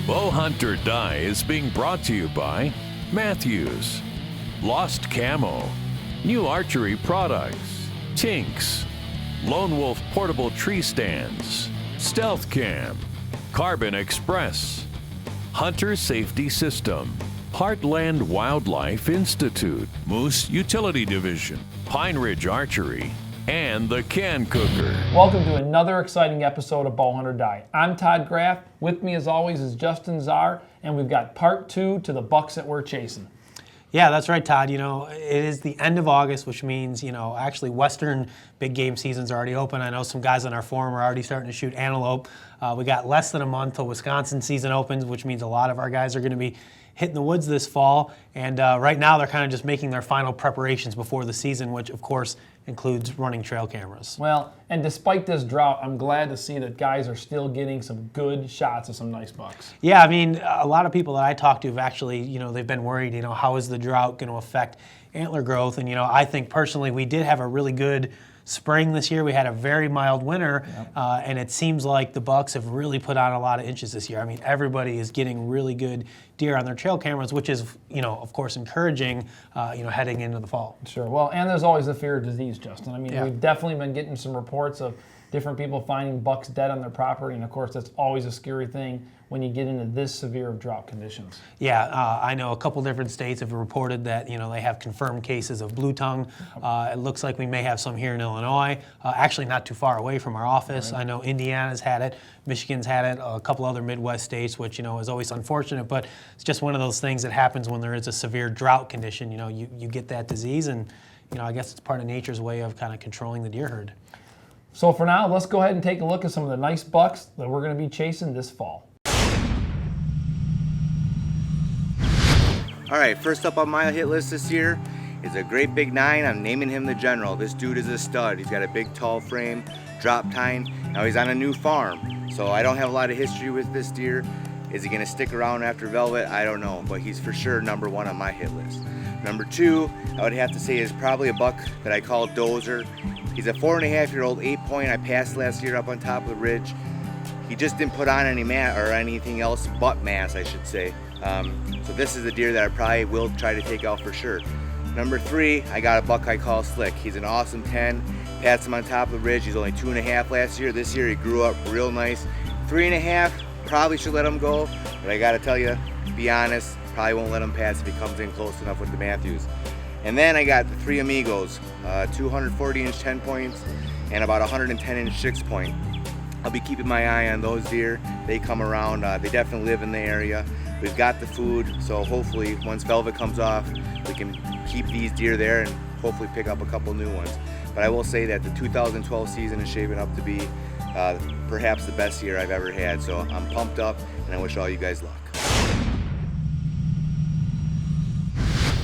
BowHunt or Die is being brought to you by Matthews, Lost Camo, New Archery Products, Tinks, Lone Wolf Portable Tree Stands, Stealth Cam, Carbon Express, Hunter Safety System, Heartland Wildlife Institute, Moose Utility Division, Pine Ridge Archery, and the Can Cooker. Welcome to another exciting episode of BowHunt or Die. I'm Todd Graff. With me as always is Justin Czar, and we've got part two to the bucks that we're chasing. Yeah, that's right, Todd. It is the end of August, which means, actually Western big game season's already open. I know some guys on our forum are already starting to shoot antelope. We got less than a month till Wisconsin season opens, which means a lot of our guys are going to be hitting the woods this fall. And right now they're kind of just making their final preparations before the season, which of course includes running trail cameras. Well, and despite this drought, I'm glad to see that guys are still getting some good shots of some nice bucks. Yeah, I mean, a lot of people that I talk to have actually, they've been worried, how is the drought going to affect antler growth? And, I think personally we did have a really good spring this year. We had a very mild winter, and it seems like the bucks have really put on a lot of inches this year. I mean, everybody is getting really good deer on their trail cameras, which is, of course, encouraging, heading into the fall. Sure. Well, and there's always the fear of disease, Justin. I mean, we've definitely been getting some reports of different people finding bucks dead on their property, and of course, that's always a scary thing when you get into this severe of drought conditions. Yeah, I know a couple different states have reported that, they have confirmed cases of blue tongue. It looks like we may have some here in Illinois, actually not too far away from our office. Right. I know Indiana's had it, Michigan's had it, a couple other Midwest states, which, is always unfortunate, but it's just one of those things that happens when there is a severe drought condition. You get that disease, and, I guess it's part of nature's way of kind of controlling the deer herd. So for now, let's go ahead and take a look at some of the nice bucks that we're going to be chasing this fall. All right, first up on my hit list this year is a great big 9. I'm naming him the General. This dude is a stud. He's got a big, tall frame, drop tine. Now he's on a new farm, so I don't have a lot of history with this deer. Is he gonna stick around after Velvet? I don't know, but he's for sure number 1 on my hit list. Number 2, I would have to say is probably a buck that I call Dozer. He's a 4.5-year-old 8-point. I passed last year up on top of the ridge. He just didn't put on any mass or anything else but mass, I should say. So this is a deer that I probably will try to take out for sure. Number 3, I got a buck I call Slick. He's an awesome 10. Passed him on top of the ridge. He's only 2.5 last year. This year he grew up real nice. 3.5, probably should let him go, but I gotta tell you, be honest, probably won't let him pass if he comes in close enough with the Matthews. And then I got the 3 Amigos, 240-inch 10 points and about 110-inch 6-point. I'll be keeping my eye on those deer. They come around, they definitely live in the area. We've got the food, so hopefully once Velvet comes off, we can keep these deer there and hopefully pick up a couple new ones. But I will say that the 2012 season is shaping up to be perhaps the best year I've ever had. So I'm pumped up, and I wish all you guys luck.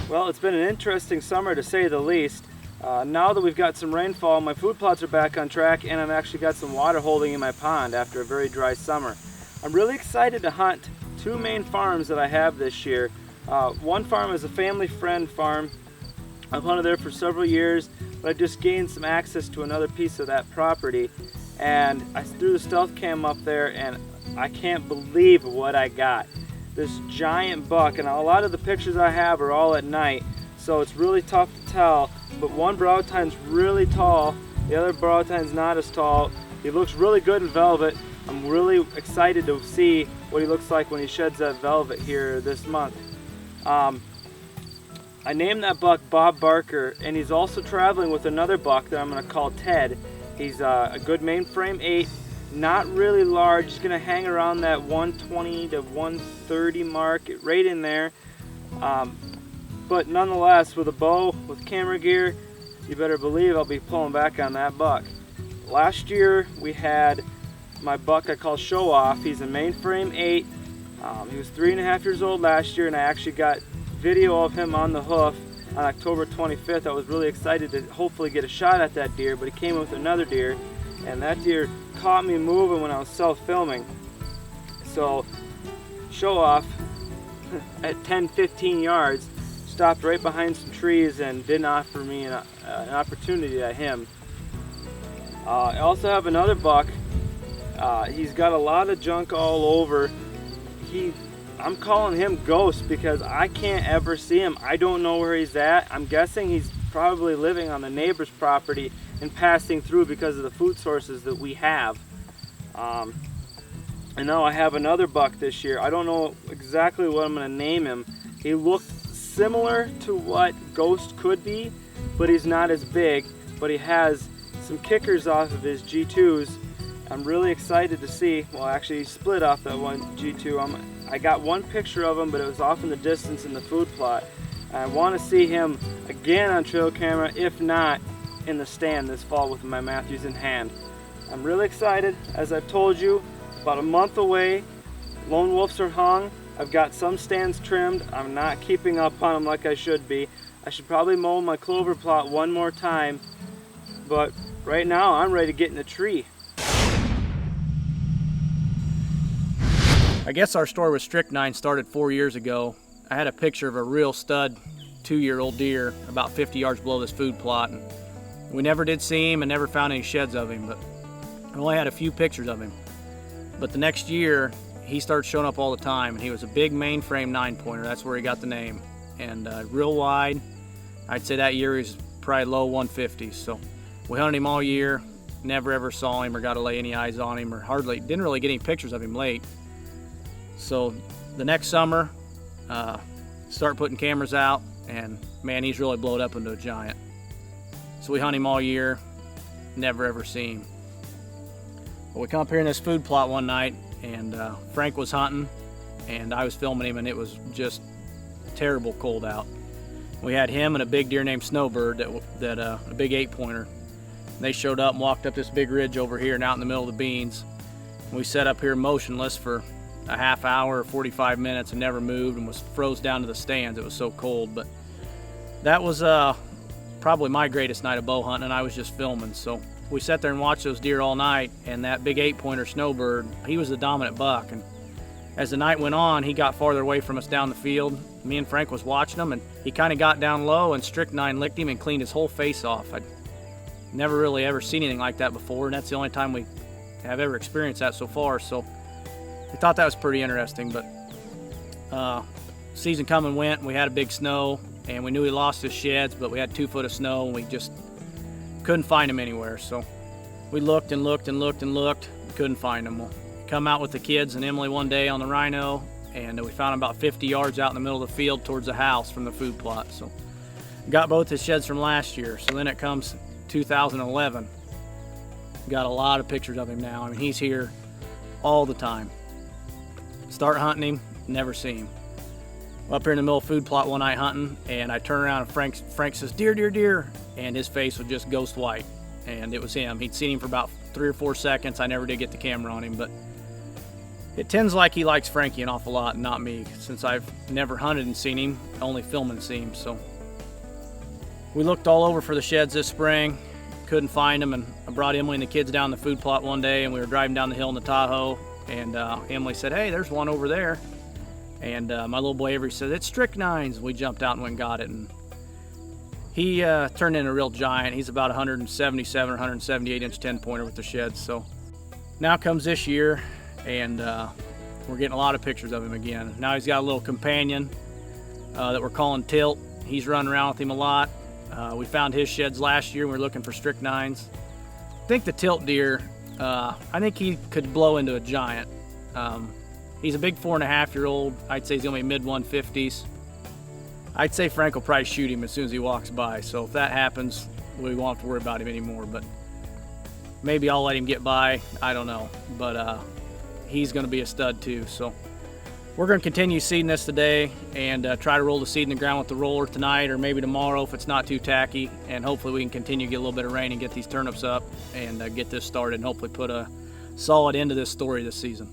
Well, it's been an interesting summer to say the least. Now that we've got some rainfall, my food plots are back on track, and I've actually got some water holding in my pond after a very dry summer. I'm really excited to hunt 2 main farms that I have this year. One farm is a family friend farm. I've hunted there for several years, but I just gained some access to another piece of that property, and I threw the stealth cam up there, and I can't believe what I got. This giant buck, and a lot of the pictures I have are all at night, so it's really tough to tell, but one brow tine's really tall, the other brow tine's not as tall. He looks really good in velvet. I'm really excited to see what he looks like when he sheds that velvet here this month. I named that buck Bob Barker, and he's also traveling with another buck that I'm going to call Ted. He's a good mainframe 8, not really large. He's going to hang around that 120 to 130 mark, right in there. But nonetheless, with a bow, with camera gear, you better believe I'll be pulling back on that buck. Last year we had my buck I call Show Off. He's a mainframe 8. He was 3.5 years old last year, and I actually got video of him on the hoof on October 25th. I was really excited to hopefully get a shot at that deer, but he came with another deer, and that deer caught me moving when I was self-filming. So Show Off at 10-15 yards stopped right behind some trees and didn't offer me an opportunity at him. I also have another buck. He's got a lot of junk all over. I'm calling him Ghost because I can't ever see him. I don't know where he's at. I'm guessing he's probably living on the neighbor's property and passing through because of the food sources that we have. And now I have another buck this year. I don't know exactly what I'm going to name him. He looked similar to what Ghost could be, but he's not as big. But he has some kickers off of his G2s. I'm really excited to see. Well, actually, he split off that one G2. I got one picture of him, but it was off in the distance in the food plot. I want to see him again on trail camera, if not in the stand this fall with my Matthews in hand. I'm really excited. As I've told you, about a month away. Lone wolves are hung. I've got some stands trimmed. I'm not keeping up on them like I should be. I should probably mow my clover plot one more time, but right now I'm ready to get in the tree. I guess our story with strychnine started 4 years ago. I had a picture of a real stud 2-year-old deer about 50 yards below this food plot. And we never did see him and never found any sheds of him, but I only had a few pictures of him. But the next year, he started showing up all the time, and he was a big mainframe 9-pointer. That's where he got the name. And real wide. I'd say that year he was probably low 150s. So we hunted him all year, never ever saw him or got to lay any eyes on him, or didn't really get any pictures of him late. So the next summer, start putting cameras out, and man, he's really blowed up into a giant. So we hunt him all year, never ever see him. But we come up here in this food plot one night, and Frank was hunting, and I was filming him, and it was just terrible cold out. We had him and a big deer named Snowbird, a big 8-pointer. They showed up and walked up this big ridge over here and out in the middle of the beans. We sat up here motionless for a half hour or 45 minutes and never moved, and was froze down to the stands. It was so cold. But that was probably my greatest night of bow hunting, and I was just filming. So we sat there and watched those deer all night, and that big 8-pointer Snowbird, he was the dominant buck. And as the night went on, he got farther away from us down the field. Me and Frank was watching him, and he kind of got down low, and strychnine licked him and cleaned his whole face off. I'd never really ever seen anything like that before, and that's the only time we have ever experienced that so far. So we thought that was pretty interesting. But season come and went, and we had a big snow, and we knew he lost his sheds, but we had 2 foot of snow, and we just couldn't find him anywhere. So we looked and looked and looked and looked, couldn't find him. We'll come out with the kids and Emily one day on the rhino, and we found him about 50 yards out in the middle of the field towards the house from the food plot. So got both his sheds from last year. So then it comes 2011. Got a lot of pictures of him now. I mean, he's here all the time. Start hunting him, never see him. Up here in the middle of food plot one night hunting, and I turn around and Frank says, "Deer, deer, deer," and his face was just ghost white, and it was him. He'd seen him for about 3 or 4 seconds. I never did get the camera on him, but it tends like he likes Frankie an awful lot and not me, since I've never hunted and seen him, only filmed and seen him. So we looked all over for the sheds this spring, couldn't find him, and I brought Emily and the kids down the food plot one day, and we were driving down the hill in the Tahoe, and Emily said, "Hey, there's one over there." And my little boy Avery said, "It's strychnine's." We jumped out and went and got it, and he turned into a real giant. He's about 177 or 178 inch 10-pointer with the sheds. So now comes this year, and we're getting a lot of pictures of him again. Now he's got a little companion that we're calling Tilt. He's running around with him a lot. We found his sheds last year, and we were looking for strychnines. I think the Tilt deer, I think he could blow into a giant. He's a big 4.5-year-old. I'd say he's gonna be mid 150s. I'd say Frank will probably shoot him as soon as he walks by. So if that happens, we won't have to worry about him anymore. But maybe I'll let him get by. I don't know. But he's gonna be a stud too. So we're gonna continue seeding this today and try to roll the seed in the ground with the roller tonight, or maybe tomorrow if it's not too tacky. And hopefully we can continue to get a little bit of rain and get these turnips up and get this started, and hopefully put a solid end to this story this season.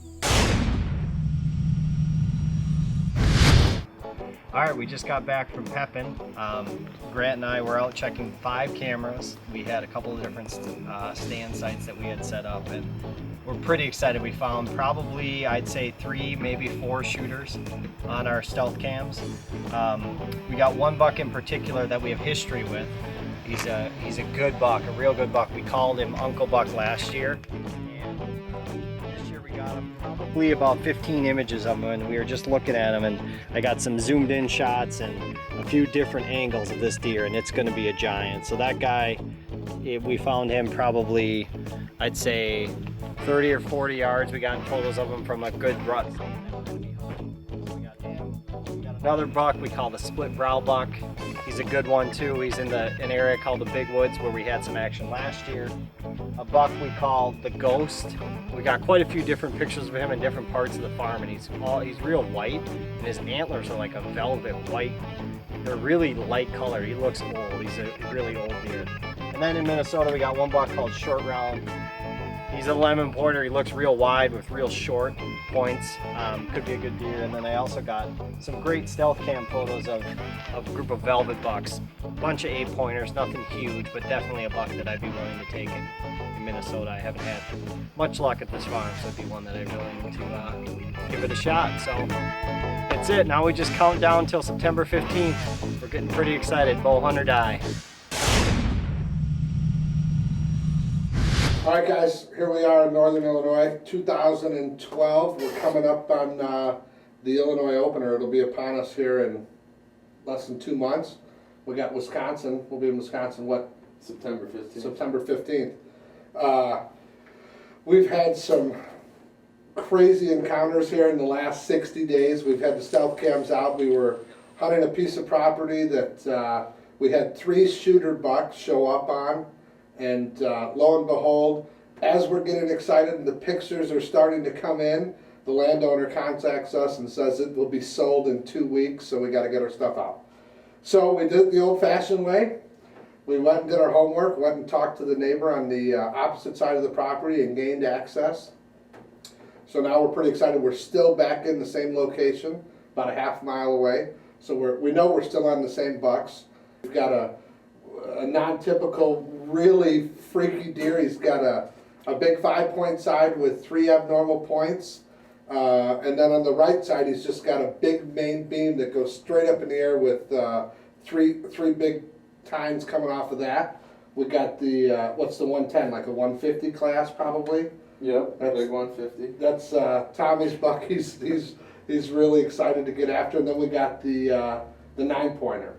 All right, we just got back from Pepin. Grant and I were out checking 5 cameras. We had a couple of different stand sites that we had set up, and we're pretty excited. We found probably, I'd say 3, maybe 4 shooters on our stealth cams. We got one buck in particular that we have history with. He's a good buck, a real good buck. We called him Uncle Buck last year, and this year we got him probably probably about 15 images of him, and we were just looking at him, and I got some zoomed in shots and a few different angles of this deer, and it's going to be a giant. So that guy, we found him probably, I'd say 30 or 40 yards. We got photos of him from a good rut. Another buck we call the split brow buck. He's a good one too. He's in an area called the Big Woods where we had some action last year. A buck we call the Ghost. We got quite a few different pictures of him in different parts of the farm, and he's real white, and his antlers are like a velvet white. They're really light color. He looks old. He's a really old deer. And then in Minnesota we got one buck called Short Round. He's a lemon pointer. He looks real wide with real short points. Could be a good deer. And then I also got some great stealth cam photos of a group of velvet bucks. A bunch of 8-pointers, nothing huge, but definitely a buck that I'd be willing to take in Minnesota. I haven't had much luck at this farm, so it'd be one that I'd be willing to give it a shot. So that's it. Now we just count down till September 15th. We're getting pretty excited. Bow hunt or die. All right, guys, here we are in Northern Illinois, 2012. We're coming up on the Illinois opener. It'll be upon us here in less than 2 months. We got Wisconsin. We'll be in Wisconsin, what? September 15th. September 15th. We've had some crazy encounters here in the last 60 days. We've had the stealth cams out. We were hunting a piece of property that we had 3 shooter bucks show up on. And lo and behold, as we're getting excited and the pictures are starting to come in, the landowner contacts us and says it will be sold in 2 weeks, so we got to get our stuff out. So we did it the old-fashioned way. We went and did our homework, went and talked to the neighbor on the opposite side of the property and gained access. So now we're pretty excited. We're still back in the same location, about a half mile away. So we know we're still on the same bucks. We've got a non-typical, really freaky deer. He's got a big 5-point side with 3 abnormal points. And then on the right side, he's just got a big main beam that goes straight up in the air with three big tines coming off of that. We got the, what's the 110, like a 150 class probably? Yep, big 150. That's Tommy's buck. He's really excited to get after. And then we got the 9-pointer.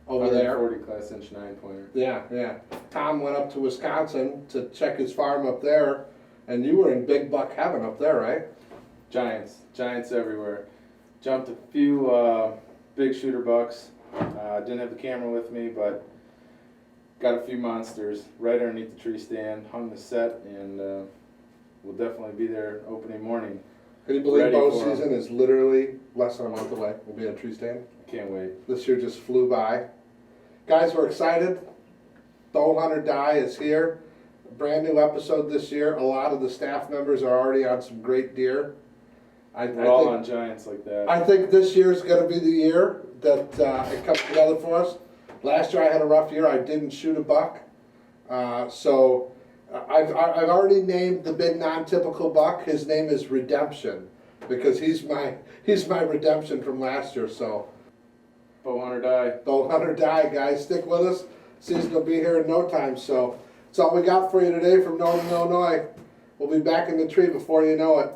Over there. 40 class inch 9-pointer. Yeah. Tom went up to Wisconsin to check his farm up there, and you were in big buck heaven up there, right? Giants everywhere. Jumped a few big shooter bucks. Didn't have the camera with me, but got a few monsters right underneath the tree stand. Hung the set, and we'll definitely be there opening morning. Can you believe bow season is literally less than a month away? We'll be at a tree stand. Can't wait. This year just flew by. Guys, we're excited. Bow Hunt or Die is here. A brand new episode this year. A lot of the staff members are already on some great deer. We're all on giants like that. I think this year is going to be the year that it comes together for us. Last year I had a rough year. I didn't shoot a buck. So I've already named the big non-typical buck. His name is Redemption because he's my redemption from last year. So. Bow hunt or die. Bow hunt or die, guys. Stick with us. Season will be here in no time. So that's all we got for you today from Northern Illinois. We'll be back in the tree before you know it.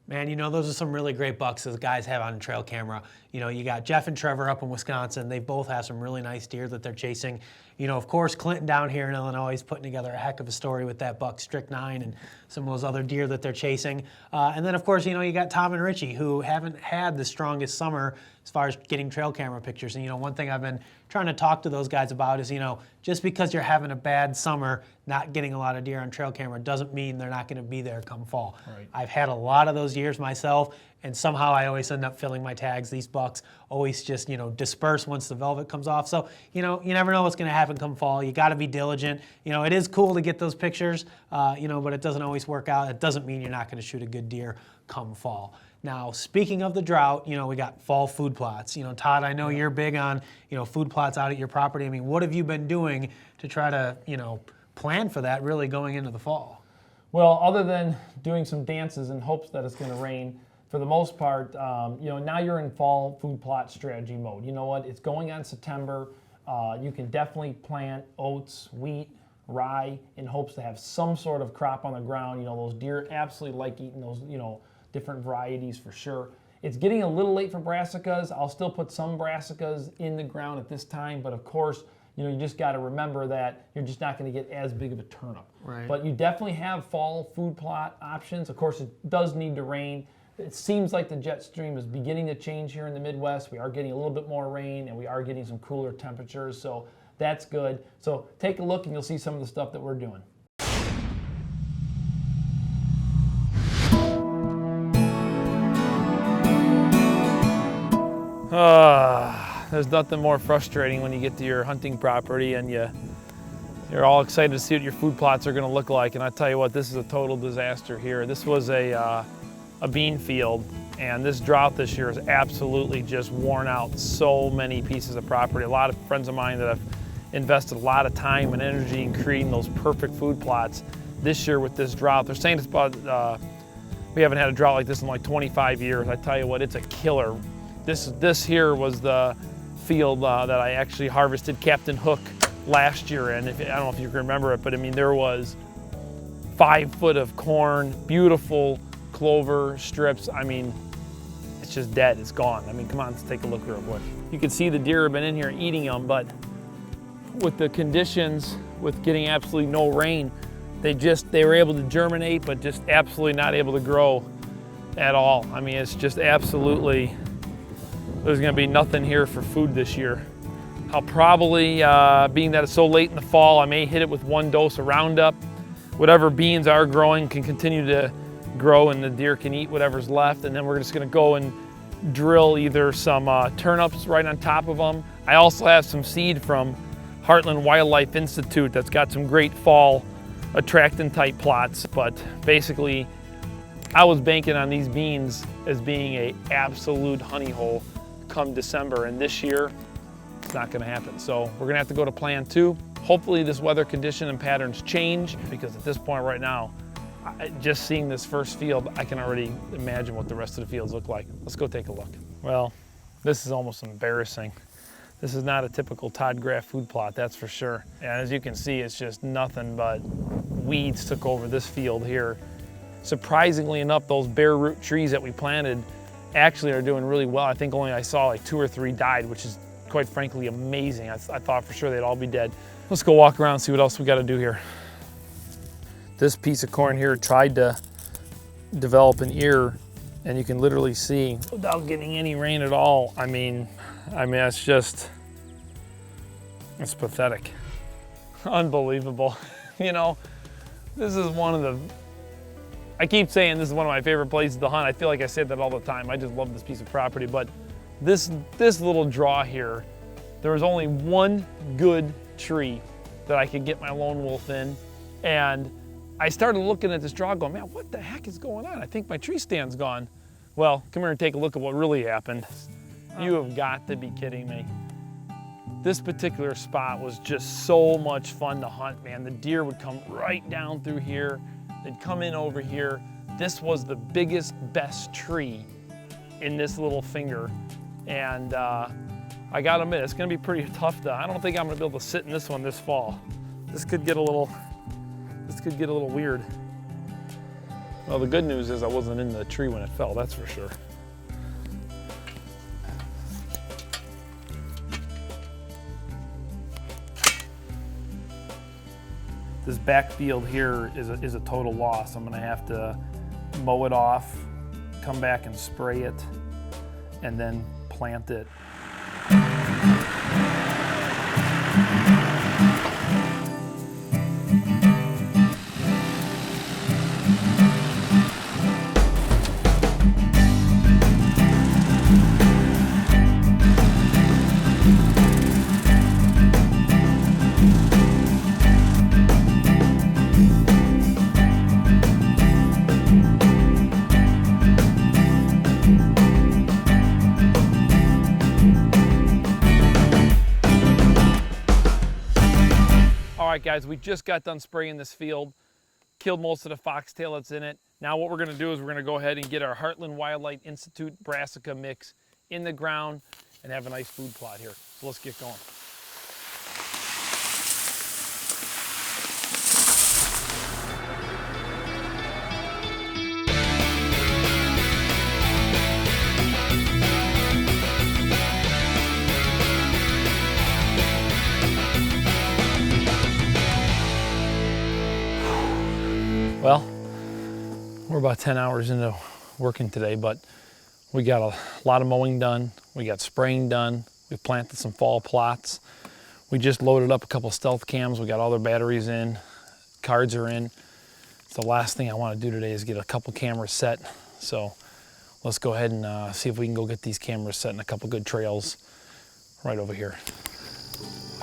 Man, you know, those are some really great bucks that the guys have on trail camera. You know, you got Jeff and Trevor up in Wisconsin. They both have some really nice deer that they're chasing. You know, of course, Clinton down here in Illinois is putting together a heck of a story with that buck Strychnine and some of those other deer that they're chasing. And then, of course, you know, you got Tom and Richie who haven't had the strongest summer as far as getting trail camera pictures. And, you know, one thing I've been trying to talk to those guys about is, you know, just because you're having a bad summer, not getting a lot of deer on trail camera doesn't mean they're not going to be there come fall. Right. I've had a lot of those years myself, and somehow I always end up filling my tags. These bucks always just, you know, disperse once the velvet comes off. So, you know, you never know what's going to happen come fall. You got to be diligent. You know, it is cool to get those pictures, you know, but it doesn't always work out. It doesn't mean you're not going to shoot a good deer come fall. Now, speaking of the drought, you know, we got fall food plots. You know, Todd, I know you're big on, you know, food plots out at your property. I mean, what have you been doing to try to, you know, plan for that really going into the fall? Well, other than doing some dances in hopes that it's going to rain, for the most part, you know, now you're in fall food plot strategy mode. You know what? It's going on September. You can definitely plant oats, wheat, rye in hopes to have some sort of crop on the ground. You know, those deer absolutely like eating those, you know, different varieties for sure. It's getting a little late for brassicas. I'll still put some brassicas in the ground at this time, but of course, you know, you just got to remember that you're just not going to get as big of a turnip. Right. But you definitely have fall food plot options. Of course, it does need to rain. It seems like the jet stream is beginning to change here in the Midwest. We are getting a little bit more rain, and we are getting some cooler temperatures, so that's good. So take a look and you'll see some of the stuff that we're doing. There's nothing more frustrating when you get to your hunting property and you're all excited to see what your food plots are going to look like. And I tell you what, this is a total disaster here. This was a bean field, and this drought this year has absolutely just worn out so many pieces of property. A lot of friends of mine that have invested a lot of time and energy in creating those perfect food plots this year with this drought. They're saying it's about, we haven't had a drought like this in like 25 years. I tell you what, it's a killer. This here was the field that I actually harvested Captain Hook last year, and I don't know if you can remember it, but I mean, there was 5 foot of corn, beautiful clover strips. I mean, it's just dead, it's gone. I mean, come on, let's take a look real quick. You can see the deer have been in here eating them, but with the conditions, with getting absolutely no rain, they were able to germinate, but just absolutely not able to grow at all. I mean, it's just absolutely, there's gonna be nothing here for food this year. I'll probably, being that it's so late in the fall, I may hit it with 1 dose of Roundup. Whatever beans are growing can continue to grow and the deer can eat whatever's left. And then we're just gonna go and drill either some turnips right on top of them. I also have some seed from Heartland Wildlife Institute that's got some great fall attractant type plots. But basically, I was banking on these beans as being an absolute honey hole come December, and this year it's not going to happen. So we're going to have to go to plan 2. Hopefully this weather condition and patterns change, because at this point right now, just seeing this first field, I can already imagine what the rest of the fields look like. Let's go take a look. Well, this is almost embarrassing. This is not a typical Todd Graff food plot, that's for sure. And as you can see, it's just nothing but weeds took over this field here. Surprisingly enough, those bare root trees that we planted actually are doing really well. I think only I saw like 2 or 3 died, which is quite frankly amazing. I thought for sure they'd all be dead. Let's go walk around and see what else we got to do here. This piece of corn here tried to develop an ear, and you can literally see without getting any rain at all. I mean, it's pathetic. Unbelievable. You know, this is one of the, I keep saying this is one of my favorite places to hunt. I feel like I say that all the time. I just love this piece of property, but this little draw here, there was only 1 good tree that I could get my lone wolf in, and I started looking at this draw going, man, what the heck is going on? I think my tree stand's gone. Well, come here and take a look at what really happened. You have got to be kidding me. This particular spot was just so much fun to hunt, man. The deer would come right down through here. They'd come in over here. This was the biggest, best tree in this little finger. And I gotta admit, it's gonna be pretty tough to, I don't think I'm gonna be able to sit in this one this fall. This could get a little weird. Well, the good news is I wasn't in the tree when it fell, that's for sure. This backfield here is a total loss. I'm gonna have to mow it off, come back and spray it, and then plant it. All right, guys, we just got done spraying this field, killed most of the foxtail that's in it. Now what we're gonna do is we're gonna go ahead and get our Heartland Wildlife Institute brassica mix in the ground and have a nice food plot here. So let's get going. Well, we're about 10 hours into working today, but we got a lot of mowing done. We got spraying done. We planted some fall plots. We just loaded up a couple stealth cams. We got all their batteries in, cards are in. The last thing I want to do today is get a couple cameras set. So let's go ahead and see if we can go get these cameras set in a couple good trails right over here.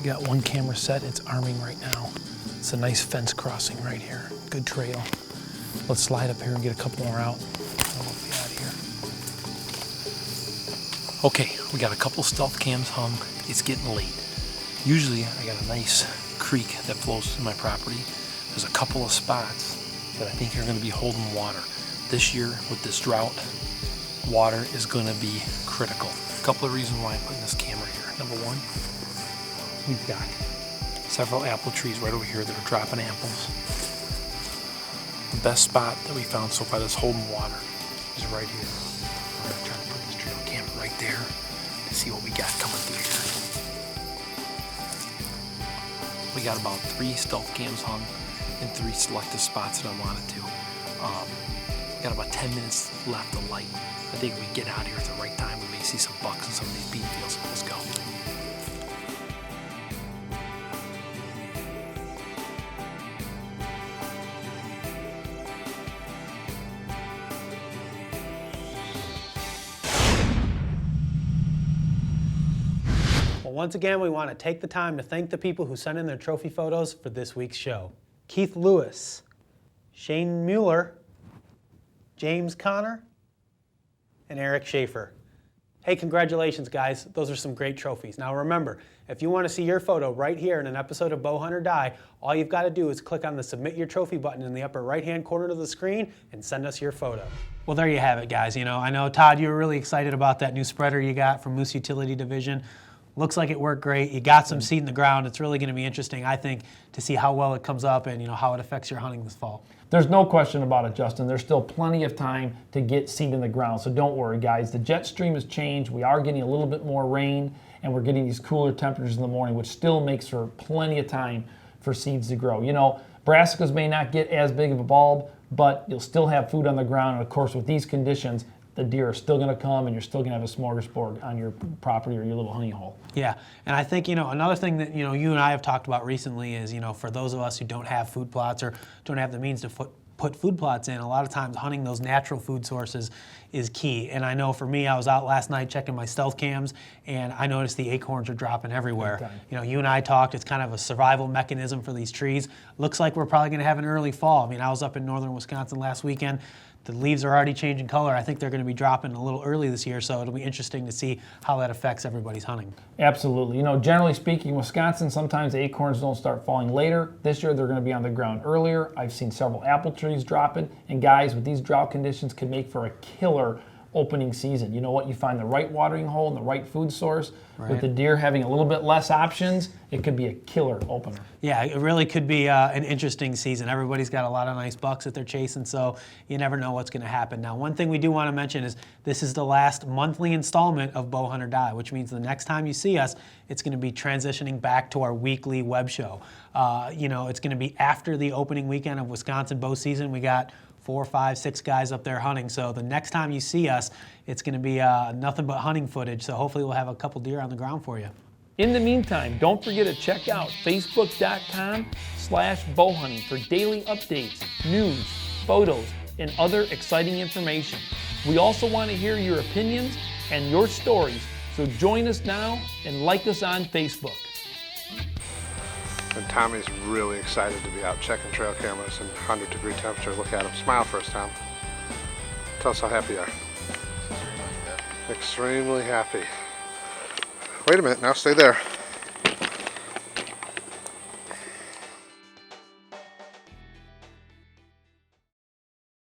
We got one camera set, it's arming right now. It's a nice fence crossing right here, good trail. Let's slide up here and get a couple more out. What we got here? Okay, we got a couple stealth cams hung. It's getting late. Usually I got a nice creek that flows through my property. There's a couple of spots that I think are gonna be holding water. This year with this drought, water is gonna be critical. A couple of reasons why I'm putting this camera here. Number one, we've got several apple trees right over here that are dropping apples. The best spot that we found so far that's holding water is right here. We're gonna try to put this trail camera right there to see what we got coming through here. We got about 3 stealth cams hung in 3 selective spots that I wanted to. Got about 10 minutes left of light. I think if we get out here at the right time, we may see some bucks in some of these bean fields. Let's go. Well, once again, we want to take the time to thank the people who sent in their trophy photos for this week's show. Keith Lewis, Shane Mueller, James Connor, and Eric Schaefer. Hey, congratulations, guys. Those are some great trophies. Now remember, if you want to see your photo right here in an episode of Bow Hunt or Die, all you've got to do is click on the Submit Your Trophy button in the upper right-hand corner of the screen and send us your photo. Well, there you have it, guys. You know, I know, Todd, you were really excited about that new spreader you got from Moose Utility Division. Looks like it worked great. You got some seed in the ground. It's really going to be interesting, I think, to see how well it comes up and, you know, how it affects your hunting this fall. There's no question about it, Justin. There's still plenty of time to get seed in the ground, so don't worry, guys. The jet stream has changed. We are getting a little bit more rain, and we're getting these cooler temperatures in the morning, which still makes for plenty of time for seeds to grow. You know, brassicas may not get as big of a bulb, but you'll still have food on the ground, and of course, with these conditions, the deer are still going to come, and you're still going to have a smorgasbord on your property or your little honey hole. Yeah, and I think, you know, another thing that, you know, you and I have talked about recently is, you know, for those of us who don't have food plots or don't have the means to put food plots in, a lot of times hunting those natural food sources is key. And I know for me, I was out last night checking my stealth cams, and I noticed the acorns are dropping everywhere. You know, you and I talked, it's kind of a survival mechanism for these trees. Looks like we're probably going to have an early fall. I mean, I was up in northern Wisconsin last weekend. The leaves are already changing color. I think they're going to be dropping a little early this year, so it'll be interesting to see how that affects everybody's hunting. Absolutely. You know, generally speaking, Wisconsin, sometimes the acorns don't start falling later. This year, they're going to be on the ground earlier. I've seen several apple trees dropping, and guys, with these drought conditions, can make for a killer opening season. You know what? You find the right watering hole and the right food source. Right. With the deer having a little bit less options, it could be a killer opener. Yeah, it really could be an interesting season. Everybody's got a lot of nice bucks that they're chasing, so you never know what's going to happen. Now, one thing we do want to mention is this is the last monthly installment of Bow Hunt or Die, which means the next time you see us, it's going to be transitioning back to our weekly web show. You know, it's going to be after the opening weekend of Wisconsin bow season. We got 4, 5, 6 guys up there hunting. So the next time you see us, it's going to be nothing but hunting footage. So hopefully we'll have a couple deer on the ground for you. In the meantime, don't forget to check out facebook.com/bowhunting for daily updates, news, photos, and other exciting information. We also want to hear your opinions and your stories. So join us now and like us on Facebook. And Tommy's really excited to be out checking trail cameras in 100-degree temperature. Look at him. Smile for us, Tom. Tell us how happy you are. Extremely happy. Wait a minute. Now stay there.